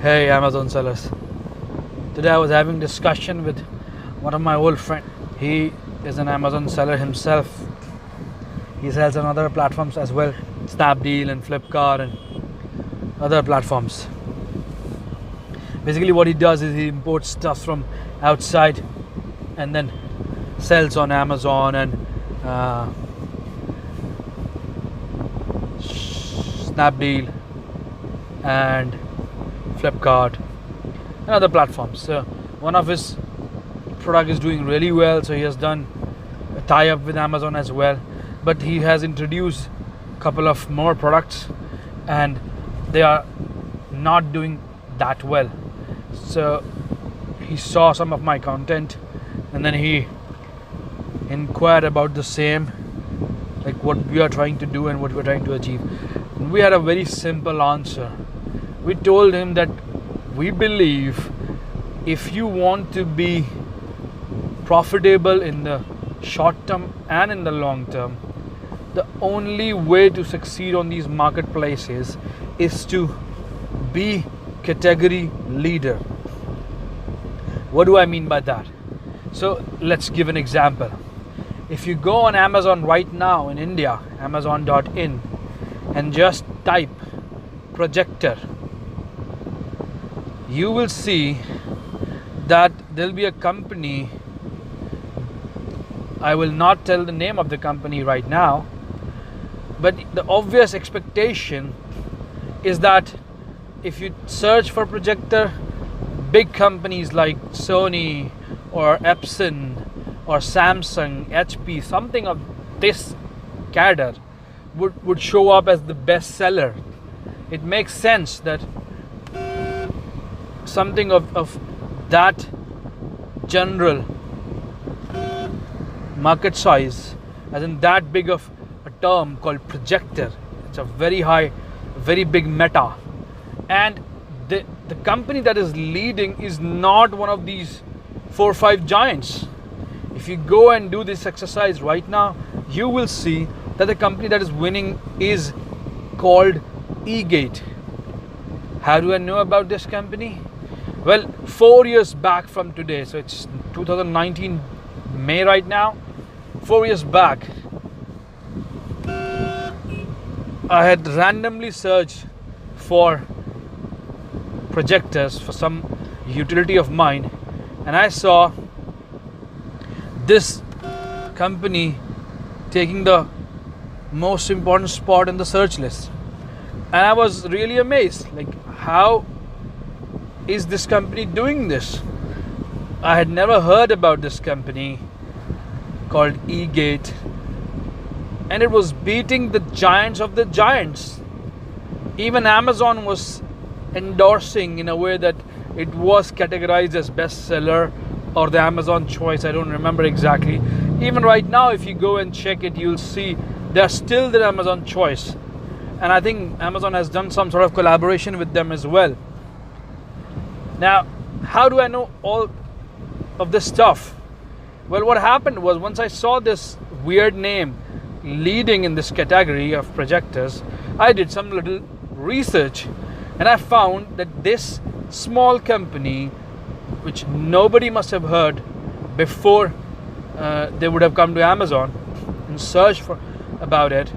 Hey Amazon sellers. Today I was having discussion with one of my old friends. He is an Amazon seller himself. He sells on other platforms as well, Snapdeal and Flipkart and other platforms. Basically what he does is he imports stuff from outside and then sells on Amazon and Snapdeal and Flipkart and other platforms. So one of his product is doing really well, so he has done a tie-up with Amazon as well, but he has introduced a couple of more products and they are not doing that well. So he saw some of my content and then he inquired about the same, like what we are trying to do and what we're trying to achieve. And we had a very simple answer. We told him that we believe if you want to be profitable in the short term and in the long term, the only way to succeed on these marketplaces is to be category leader. What do I mean by that? So let's give an example. If you go on Amazon right now in India, amazon.in, and just type projector, you will see that there'll be a company. I will not tell the name of the company right now, but the obvious expectation is that if you search for projector, big companies like Sony or Epson or Samsung, HP, something of this cadre would show up as the best seller. It makes sense that something of that general market size, as in that big of a term called projector, it's a very high, very big meta, and the company that is leading is not one of these 4 or 5 giants. If you go and do this exercise right now, you will see that the company that is winning is called Egate. How do I know about this company? Well, 4 years back from today, so it's 2019 May right now. 4 years back, I had randomly searched for projectors for some utility of mine, and I saw this company taking the most important spot in the search list, and I was really amazed, like, how is this company doing this? I had never heard about this company called Egate, and it was beating the giants of the giants. Even Amazon was endorsing in a way that it was categorized as bestseller or the Amazon choice. I don't remember exactly. Even right now, if you go and check it, you'll see they're still the Amazon choice, and I think Amazon has done some sort of collaboration with them as well. Now, how do I know all of this stuff? Well, what happened was, once I saw this weird name leading in this category of projectors, I did some little research and I found that this small company, which nobody must have heard before they would have come to Amazon and searched about it,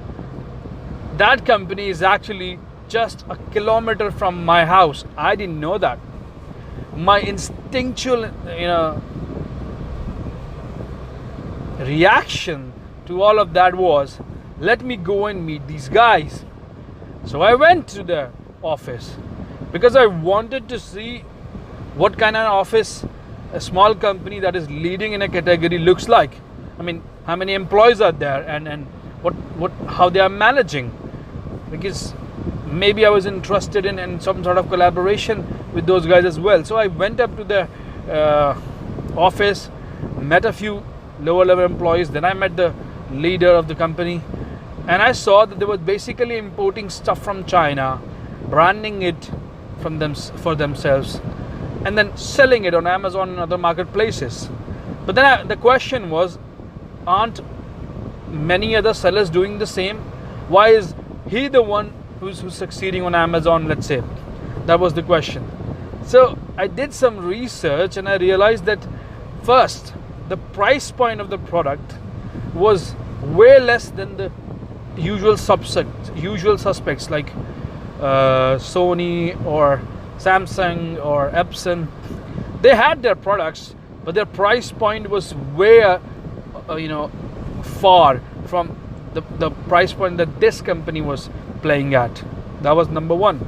that company is actually just a kilometer from my house. I didn't know that. My instinctual, reaction to all of that was, let me go and meet these guys. So I went to the office because I wanted to see what kind of office a small company that is leading in a category looks like. I mean, how many employees are there and how they are managing, because maybe I was interested in some sort of collaboration with those guys as well. So I went up to the office, met a few lower level employees, then I met the leader of the company, and I saw that they were basically importing stuff from China, branding it for themselves, and then selling it on Amazon and other marketplaces. But then the question was, aren't many other sellers doing the same? Why is he the one who's succeeding on Amazon, let's say? That was the question. So I did some research and I realized that first, the price point of the product was way less than the usual suspects like Sony or Samsung or Epson. They had their products, but their price point was way far from the price point that this company was playing at. That was number one.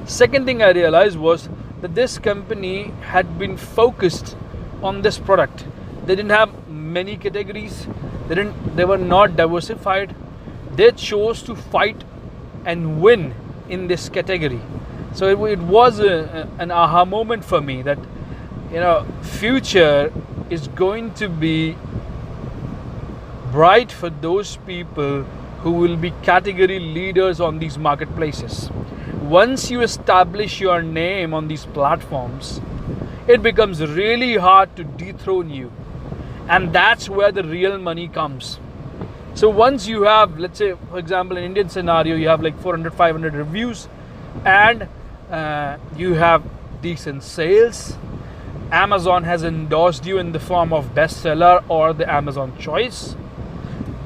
Second thing I realized was that this company had been focused on this product. They didn't have many categories. They were not diversified. They chose to fight and win in this category. So it was an aha moment for me that future is going to be bright for those people who will be category leaders on these marketplaces. Once you establish your name on these platforms, it becomes really hard to dethrone you. And that's where the real money comes. So once you have, let's say, for example, in Indian scenario, you have like 400, 500 reviews and you have decent sales. Amazon has endorsed you in the form of bestseller or the Amazon choice.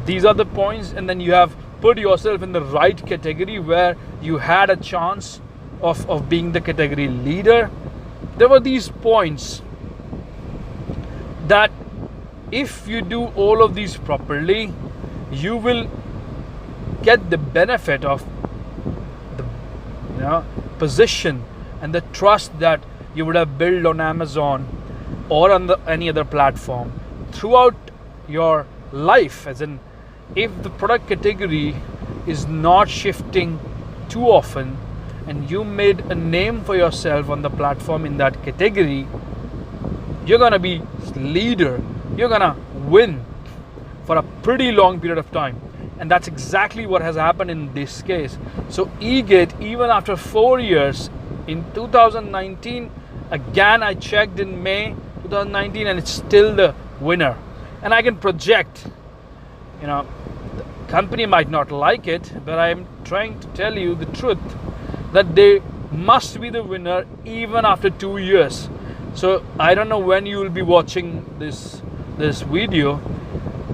These are the points, and then you have put yourself in the right category where you had a chance of being the category leader. There were these points that if you do all of these properly, you will get the benefit of the position and the trust that you would have built on Amazon or on any other platform throughout your life. As in, if the product category is not shifting too often and you made a name for yourself on the platform in that category, you're gonna be leader. You're gonna win for a pretty long period of time. And that's exactly what has happened in this case. So Egate, even after 4 years, in 2019, again I checked in May 2019, and it's still the winner. And I can project, the company might not like it, but I'm trying to tell you the truth that they must be the winner even after 2 years. So I don't know when you will be watching this video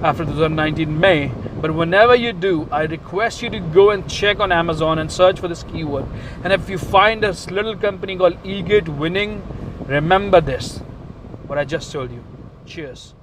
after 2019 May, but whenever you do, I request you to go and check on Amazon and search for this keyword. And if you find a little company called Egate winning, remember this, what I just told you. Cheers.